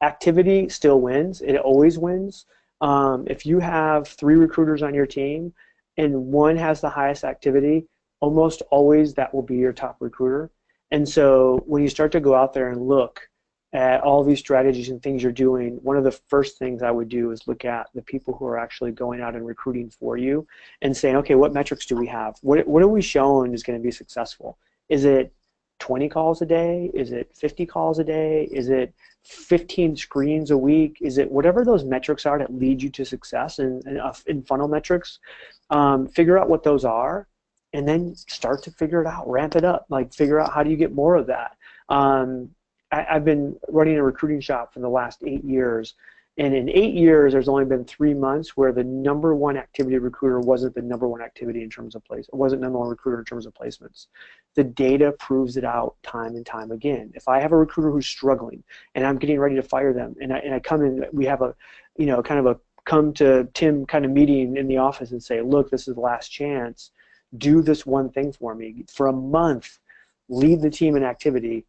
activity still wins. It always wins. If you have 3 recruiters on your team and one has the highest activity, almost always that will be your top recruiter. And so when you start to go out there and look at all these strategies and things you're doing, one of the first things I would do is look at the people who are actually going out and recruiting for you and saying, okay, what metrics do we have? What are we showing is going to be successful? Is it 20 calls a day? Is it 50 calls a day? Is it 15 screens a week? Is it whatever those metrics are that lead you to success in funnel metrics? Figure out what those are, and then start to figure it out, ramp it up, like figure out how do you get more of that. I've been running a recruiting shop for the last 8 years, and in 8 years there's only been 3 months where the number one activity recruiter wasn't the number one activity in terms of place. It wasn't number one recruiter in terms of placements. The data proves it out time and time again. If I have a recruiter who's struggling and I'm getting ready to fire them, and I come in, we have a, kind of a come to Tim kind of meeting in the office and say, look, this is the last chance. Do this one thing for me. For a month, lead the team in activity.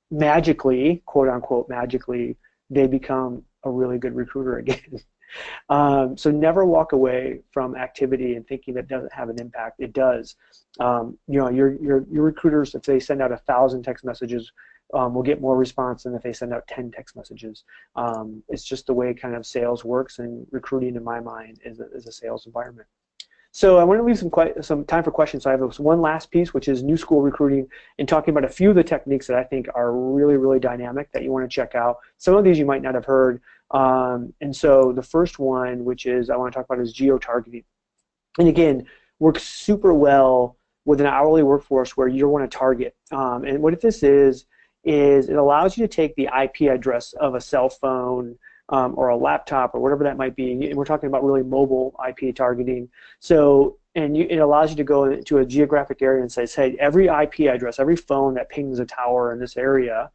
Magically, quote unquote, magically, they become a really good recruiter again. So never walk away from activity and thinking that doesn't have an impact. It does. Your recruiters, if they send out 1,000 text messages, will get more response than if they send out 10 text messages. It's just the way kind of sales works, and recruiting, in my mind, is a sales environment. So I want to leave some time for questions. So I have this one last piece, which is new school recruiting, and talking about a few of the techniques that I think are really, really dynamic that you want to check out. Some of these you might not have heard. And so the first one, which is I want to talk about, is geo-targeting. And again, works super well with an hourly workforce where you want to target. And what this is it allows you to take the IP address of a cell phone, or a laptop, or whatever that might be. And we're talking about really mobile IP targeting. So, it allows you to go into a geographic area and say, hey, every IP address, every phone that pings a tower in this area,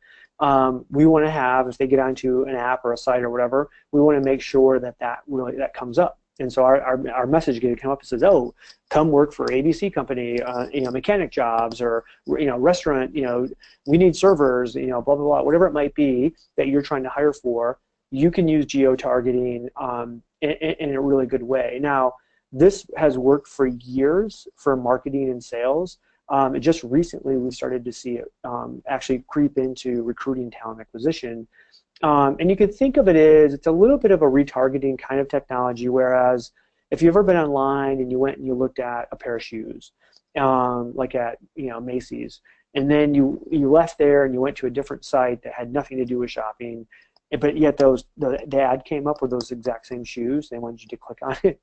we want to have, if they get onto an app or a site or whatever, we want to make sure that that comes up. And so our message can come up and says, oh, come work for ABC company, mechanic jobs, or restaurant, we need servers, blah, blah, blah, whatever it might be that you're trying to hire for. You can use geo-targeting in a really good way. Now, this has worked for years for marketing and sales. Just recently, we started to see it actually creep into recruiting, talent acquisition. And you could think of it as it's a little bit of a retargeting kind of technology, whereas if you've ever been online and you went and you looked at a pair of shoes, like at Macy's, and then you left there and you went to a different site that had nothing to do with shopping, but yet the ad came up with those exact same shoes. They wanted you to click on it.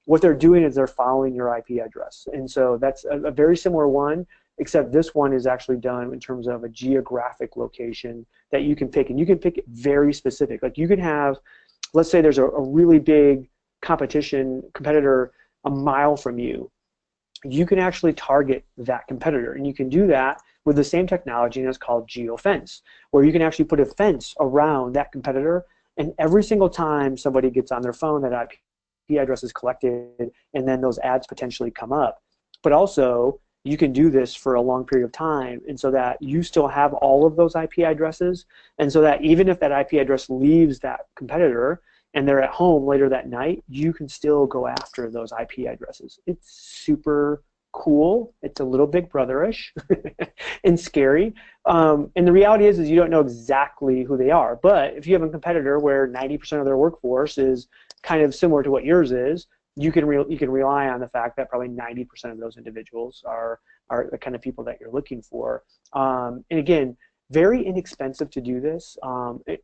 What they're doing is they're following your IP address. And so that's a very similar one, except this one is actually done in terms of a geographic location that you can pick. And you can pick it very specific. Like you can have, let's say there's a really big competitor a mile from you. You can actually target that competitor. And you can do that with the same technology, and it's called geofence, where you can actually put a fence around that competitor, and every single time somebody gets on their phone, that IP address is collected, and then those ads potentially come up. But also, you can do this for a long period of time, and so that you still have all of those IP addresses, and so that even if that IP address leaves that competitor, and they're at home later that night, you can still go after those IP addresses. It's super cool. It's a little Big Brother-ish and scary. And the reality is you don't know exactly who they are. But if you have a competitor where 90% of their workforce is kind of similar to what yours is, you can rely on the fact that probably 90% of those individuals are the kind of people that you're looking for. And again, very inexpensive to do this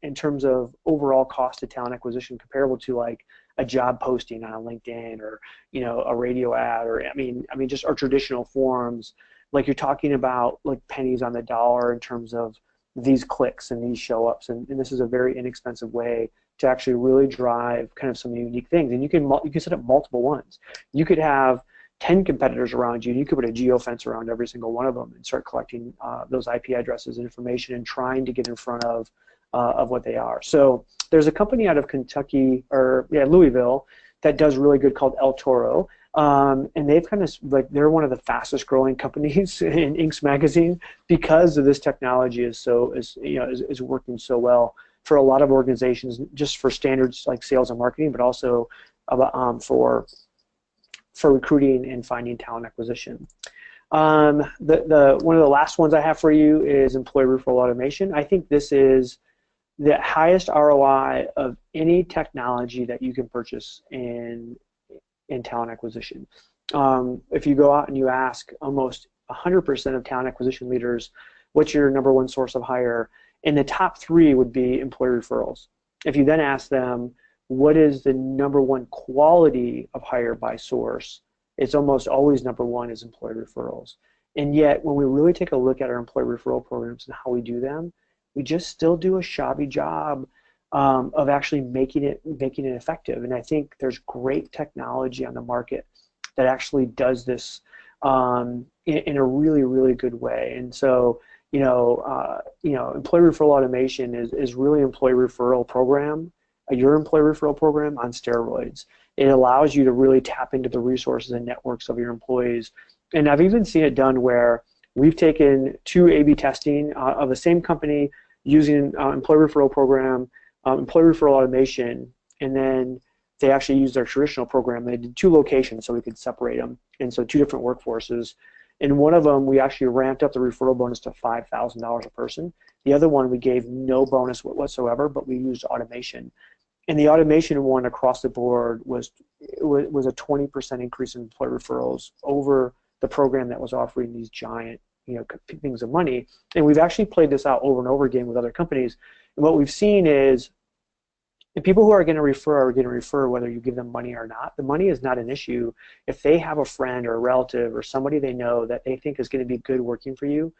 in terms of overall cost of talent acquisition, comparable to like a job posting on LinkedIn, or a radio ad, or I mean just our traditional forms. Like you're talking about like pennies on the dollar in terms of these clicks and these show ups, and this is a very inexpensive way to actually really drive kind of some unique things. And you can set up multiple ones. You could have 10 competitors around you, and you could put a geofence around every single one of them and start collecting those IP addresses and information and trying to get in front of what they are. So there's a company out of Kentucky, or Louisville, that does really good, called El Toro, and they've kind of they're one of the fastest growing companies in Inc.'s magazine because of this technology is working so well for a lot of organizations, just for standards like sales and marketing, but also for recruiting and finding talent acquisition. One of the last ones I have for you is employee referral automation. I think this is the highest ROI of any technology that you can purchase in talent acquisition. If you go out and you ask almost 100% of talent acquisition leaders, what's your number one source of hire? And the top three would be employee referrals. If you then ask them, what is the number one quality of hire by source? It's almost always number one is employee referrals. And yet, when we really take a look at our employee referral programs and how we do them, we just still do a shoddy job of actually making it effective. And I think there's great technology on the market that actually does this in a really, really good way. And so, employee referral automation is really employee referral program, your employee referral program on steroids. It allows you to really tap into the resources and networks of your employees. And I've even seen it done where we've taken 2 A/B testing of the same company using employee referral program, employee referral automation, and then they actually used our traditional program. They did 2 locations so we could separate them, and so 2 different workforces. In one of them, we actually ramped up the referral bonus to $5,000 a person. The other one, we gave no bonus whatsoever, but we used automation. And the automation one across the board was a 20% increase in employee referrals over the program that was offering these giant, things of money. And we've actually played this out over and over again with other companies. And what we've seen is the people who are going to refer whether you give them money or not. The money is not an issue. If they have a friend or a relative or somebody they know that they think is going to be good working for you,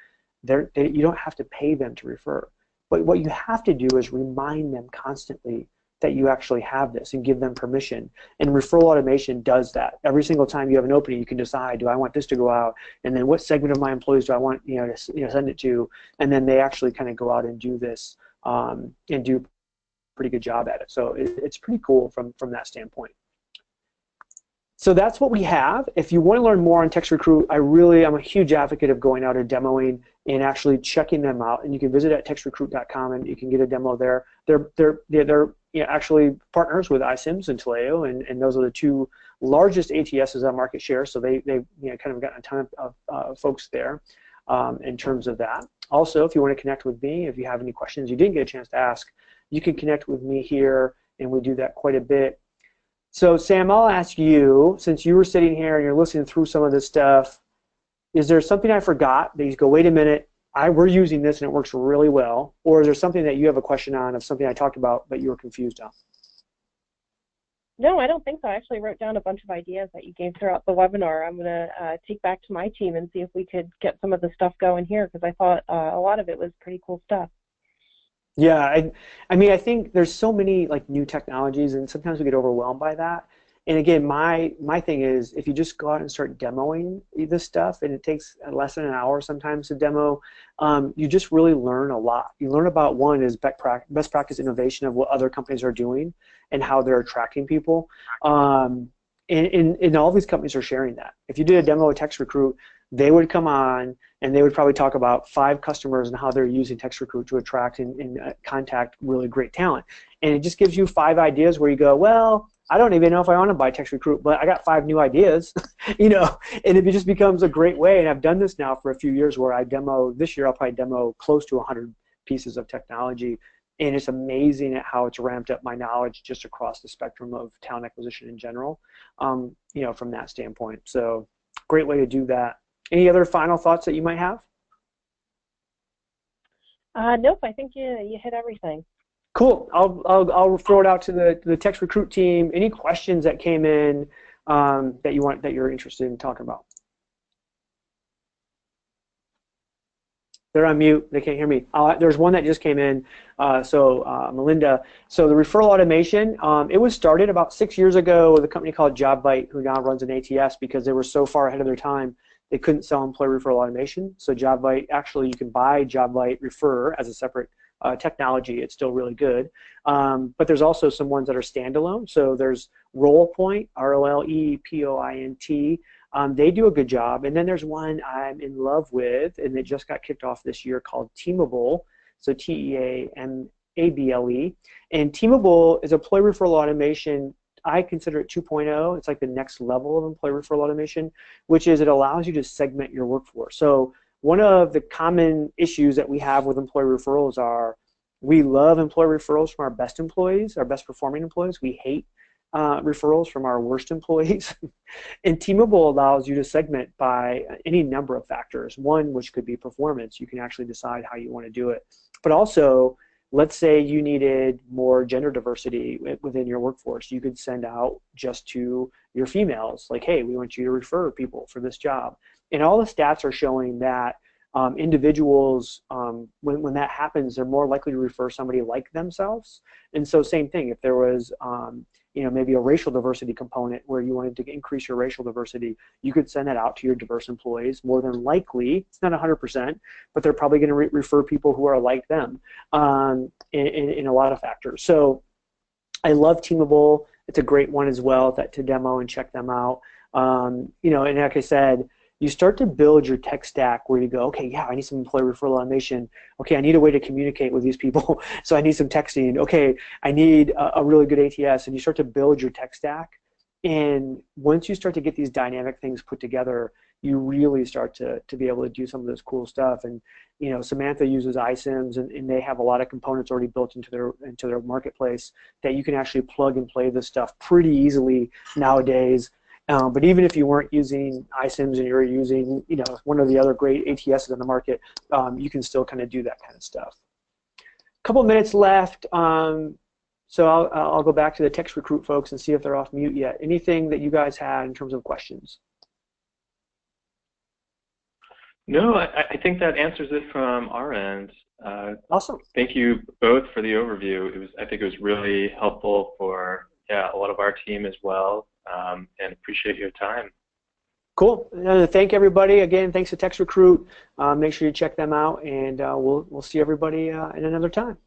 you don't have to pay them to refer. But what you have to do is remind them constantly that you actually have this and give them permission. And referral automation does that. Every single time you have an opening, you can decide, do I want this to go out? And then what segment of my employees do I want to send it to? And then they actually kind of go out and do this and do a pretty good job at it. So it's pretty cool from that standpoint. So that's what we have. If you want to learn more on TextRecruit, I'm a huge advocate of going out and demoing and actually checking them out. And you can visit at textrecruit.com and you can get a demo there. They're actually partners with iCIMS and Taleo, and those are the 2 largest ATSs on market share. So they kind of gotten a ton of folks there in terms of that. Also, if you want to connect with me, if you have any questions you didn't get a chance to ask, you can connect with me here, and we do that quite a bit. So Sam, I'll ask you, since you were sitting here and you're listening through some of this stuff, is there something I forgot that you go, wait a minute, we're using this and it works really well, or is there something that you have a question on of something I talked about but you were confused on? No, I don't think so. I actually wrote down a bunch of ideas that you gave throughout the webinar. I'm going to take back to my team and see if we could get some of the stuff going here, because I thought a lot of it was pretty cool stuff. Yeah, I mean, I think there's so many new technologies, and sometimes we get overwhelmed by that. And again, my thing is, if you just go out and start demoing this stuff, and it takes less than an hour sometimes to demo, you just really learn a lot. You learn about, one is best practice innovation of what other companies are doing and how they're attracting people. And all these companies are sharing that. If you did a demo with TextRecruit, they would come on and they would probably talk about 5 customers and how they're using TextRecruit to attract and contact really great talent. And it just gives you 5 ideas where you go, well, I don't even know if I want to buy TextRecruit, but I got 5 new ideas, and it just becomes a great way. And I've done this now for a few years where this year I'll probably demo close to 100 pieces of technology. And it's amazing at how it's ramped up my knowledge just across the spectrum of talent acquisition in general, from that standpoint. So great way to do that. Any other final thoughts that you might have? Nope, I think you hit everything. Cool. I'll throw it out to the TextRecruit team. Any questions that came in that you're interested in talking about? They're on mute. They can't hear me. There's one that just came in. Melinda. So the referral automation, it was started about 6 years ago with a company called JobBite, who now runs an ATS because they were so far ahead of their time. They couldn't sell employee referral automation. So JobBite, actually, you can buy JobBite Refer as a separate technology. It's still really good. But there's also some ones that are standalone. So there's RolePoint, ROLEPOINT. They do a good job. And then there's one I'm in love with, and it just got kicked off this year, called Teamable. So Teamable. And Teamable is employee referral automation I consider it 2.0. It's like the next level of employee referral automation, which is it allows you to segment your workforce. So one of the common issues that we have with employee referrals are we love employee referrals from our best employees, our best performing employees. We hate referrals from our worst employees. And Teamable allows you to segment by any number of factors. One, which could be performance. You can actually decide how you want to do it. But also, let's say you needed more gender diversity within your workforce. You could send out just to your females, like, hey, we want you to refer people for this job. And all the stats are showing that individuals, when that happens, they're more likely to refer somebody like themselves. And so same thing, if there was maybe a racial diversity component where you wanted to increase your racial diversity, you could send that out to your diverse employees. More than likely, it's not 100%, but they're probably going to refer people who are like them in a lot of factors. So I love Teamable. It's a great one as well to demo and check them out. And like I said, you start to build your tech stack where you go, okay, yeah, I need some employee referral automation. Okay, I need a way to communicate with these people, so I need some texting. Okay, I need a really good ATS, and you start to build your tech stack. And once you start to get these dynamic things put together, you really start to be able to do some of this cool stuff. And Samantha uses iCIMS, and they have a lot of components already built into their marketplace that you can actually plug and play this stuff pretty easily nowadays. But even if you weren't using iCIMS and you're using, one of the other great ATSs in the market, you can still kind of do that kind of stuff. A couple minutes left, so I'll go back to the TextRecruit folks and see if they're off mute yet. Anything that you guys had in terms of questions? No, I think that answers it from our end. Awesome. Thank you both for the overview. I think it was really helpful for a lot of our team as well. And appreciate your time. Cool. Thank everybody. Again, thanks to TextRecruit. Make sure you check them out, and we'll see everybody in another time.